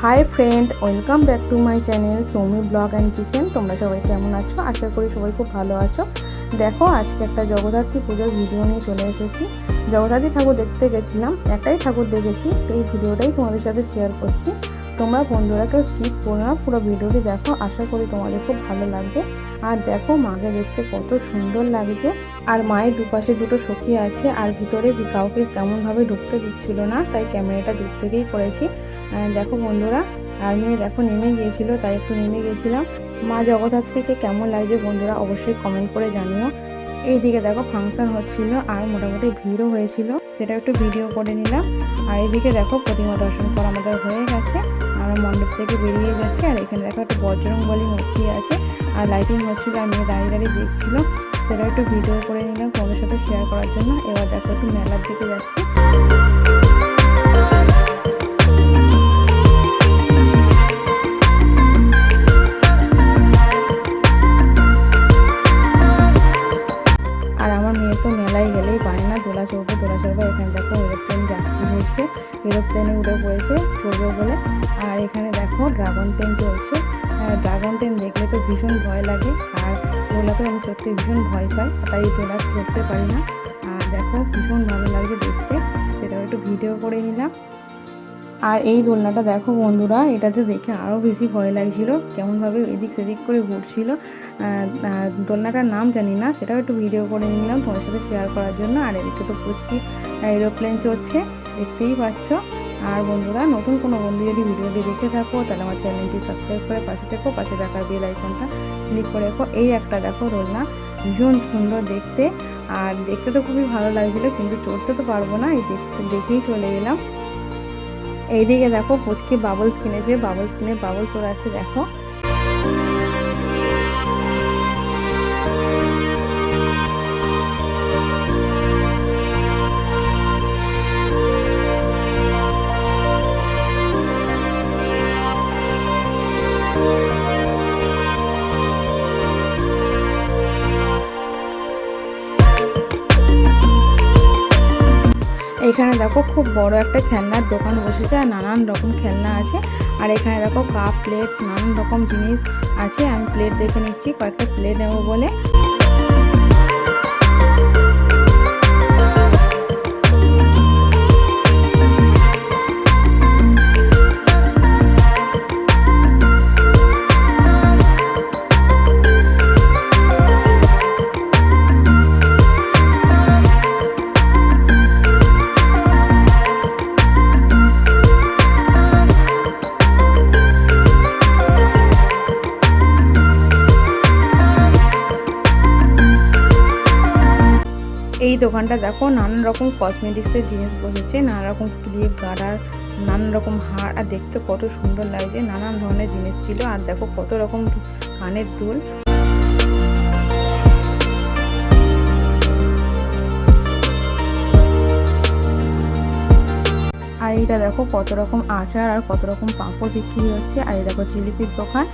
Hi friend, welcome back to my channel Soumi blog and kitchen. তোমরা সবাই কেমন আছো? আশা করি সবাই খুব ভালো আছো। দেখো, আজকে একটা জগদ্ধাত্রী পুজোর ভিডিও নিয়ে চলে এসেছি। জগদ্ধাত্রী ঠাকুর দেখতে গেছিলাম, একটাই ঠাকুর দেখেছি, তো এই ভিডিওটাই তোমাদের সাথে শেয়ার করছি। তোমরা বন্ধুরা কেউ স্কিপ করো না, পুরো ভিডিওটি দেখো, আশা করি তোমাদের খুব ভালো লাগবে। আর দেখো, মাকে দেখতে কত সুন্দর লাগছে। আর মায়ের দুপাশে দুটো সখী আছে, আর ভিতরে কাউকে তেমনভাবে ঢুকতে দিচ্ছিল না, তাই ক্যামেরাটা দূর থেকেই করেছি। দেখো বন্ধুরা, আর মেয়ে দেখো নেমে গিয়েছিল, তাই একটু নেমে গিয়েছিলাম। মা জগদ্ধাত্রীকে কেমন লাগছে বন্ধুরা অবশ্যই কমেন্ট করে জানিও। এইদিকে দেখো ফাংশন হচ্ছিল, আর মোটামুটি ভিড়ও হয়েছিল, সেটা একটু ভিডিও করে নিলাম। আর এইদিকে দেখো প্রতিমা দর্শন করা আমাদের হয়ে গেছে, আমরা মণ্ডপ থেকে বেরিয়ে যাচ্ছি। আর এখানে দেখো একটা বজরংবলী মূর্তি আছে, আর লাইটিং হচ্ছিল, আর মেয়ে দাঁড়িয়ে দাঁড়িয়ে দেখছিল, সেটা একটু ভিডিও করে নিলাম তোমাদের সাথে শেয়ার করার জন্য। এবার দেখো একটু মেলার দিকে যাচ্ছি। তো মেলায় গেলেই বায়না দোলা চড়বো দোলা চড়বো। এখানে দেখো এরোপ্লেন যাচ্ছি ঘুরছে, এরোপ্লেনে উঠে পড়েছে চড়বে বলে। আর এখানে দেখো ড্রাগন ট্রেন চলছে। ড্রাগন ট্রেন দেখলে তো ভীষণ ভয় লাগে, আর দোলাতেও আমি চড়তে ভীষণ ভয় পাই, তাই দোলা চড়তে পারি না। আর দেখো ভীষণ ভালো লাগছে দেখতে, সেটাও একটু ভিডিও করে নিলাম। আর এই দোলনাটা দেখো বন্ধুরা, এটাতে দেখে আরও বেশি ভয় লাগছিল, কেমনভাবে এদিক সেদিক করে ঘুরছিল। দোলনাটার নাম জানি না, সেটাও একটু ভিডিও করে নিলাম তোমার সাথে শেয়ার করার জন্য। আর এদিকে তো পুচকি এরোপ্লেন চড়ছে, দেখতেই পাচ্ছ। আর বন্ধুরা, নতুন কোনো বন্ধু যদি ভিডিওটি দেখে থাকো, তাহলে আমার চ্যানেলটি সাবস্ক্রাইব করে পাশে থেকো, পাশে দেখার বেল আইকনটা ক্লিক করে রেখো। এই একটা দেখো দোলনা, ভীষণ সুন্দর দেখতে, আর দেখতে তো খুবই ভালো লাগছিলো, কিন্তু চড়তে তো পারবো না, এই দেখেই চলে এলাম। এইদিকে দেখো পুচকি বাবলস কিনেছে, বাবলস কিনে বাবলস ওড়াচ্ছে দেখো। এখানে দেখো খুব বড় একটা খেলনার দোকান বসেছে, আর নানান রকম খেলনা আছে। আর এখানে দেখো কাপ প্লেট নানান রকম জিনিস আছে। আমি প্লেট দেখে নিচ্ছি, কয়েকটা প্লেট নেবো বলে। এই দোকানটা দেখো নানান রকম কসমেটিক্সের জিনিস বসেছে, নানা রকম ক্লিপ গার্ডার, নানান রকম হার, আর দেখতে কত সুন্দর লাগছে, নানান ধরনের জিনিস ছিল। আর দেখো কত রকম কানের দুল। আর এইটা দেখো কত রকম আচার আর কত রকম পাঁপড় বিক্রি হচ্ছে। আর এই দেখো জিলিপির দোকান,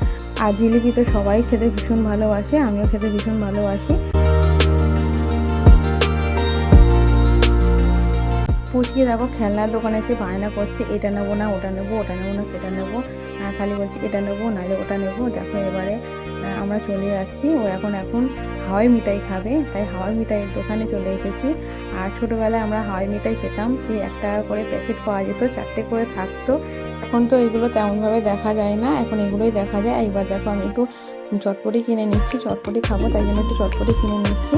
আর জিলিপি তো সবাই খেতে ভীষণ ভালোবাসে, আমিও খেতে ভীষণ ভালোবাসি। পুচকি দেখো খেলনার দোকানে এসে বায়না করছে, এটা নেবো না ওটা নেবো, ওটা নেবো না সেটা নেবো, খালি বলছি এটা নেবো নাহলে ওটা নেবো। দেখো এবারে আমরা চলে যাচ্ছি, ও এখন হাওয়াই মিঠাই খাবে, তাই হাওয়াই মিঠাইয়ের দোকানে চলে এসেছি। আর ছোটোবেলায় আমরা হাওয়াই মিঠাই খেতাম, সেই 1 টাকা করে প্যাকেট পাওয়া যেত, 4টে করে থাকতো। এখন তো এগুলো তেমনভাবে দেখা যায় না, এখন এগুলোই দেখা যায়। এইবার দেখো আমি একটু চটপটি কিনে নিচ্ছি, চটপটি খাবো, তাই জন্য একটু চটপটি কিনে নিচ্ছি।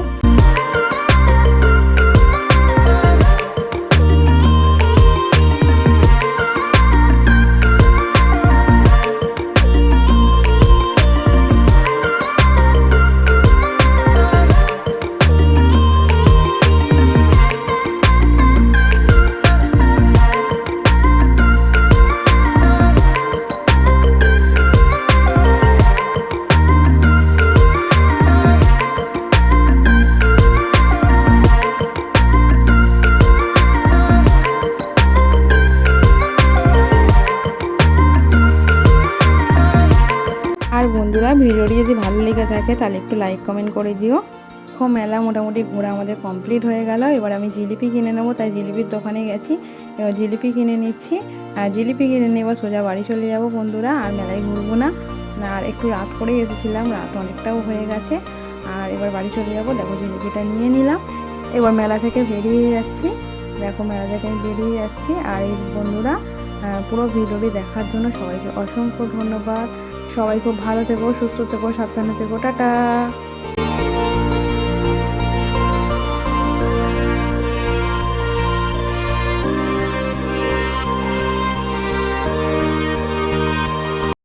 আর বন্ধুরা, ভিডিওটি যদি ভালো লেগে থাকে তাহলে একটু লাইক কমেন্ট করে দিও। দেখো মেলা মোটামুটি ঘোরা আমাদের কমপ্লিট হয়ে গেল। এবার আমি জিলিপি কিনে নেবো, তাই জিলিপির দোকানে গেছি। এবার জিলিপি কিনে নিচ্ছি, আর জিলিপি কিনে নিয়ে এবার সোজা বাড়ি চলে যাবো বন্ধুরা। আর মেলায় ঘুরবো না, আর একটু রাত করেই এসেছিলাম, রাত অনেকটাও হয়ে গেছে। আর এবার বাড়ি চলে যাবো। দেখো জিলিপিটা নিয়ে নিলাম, এবার মেলা থেকে বেরিয়ে যাচ্ছি। দেখো মেলা থেকে বেরিয়ে যাচ্ছি। আর এই বন্ধুরা পুরো ভিডিওটি দেখার জন্য সবাইকে অসংখ্য ধন্যবাদ। সবাই খুব ভালো থেকো, সুস্থ থেকো, সাবধানে থেকো, টাটা।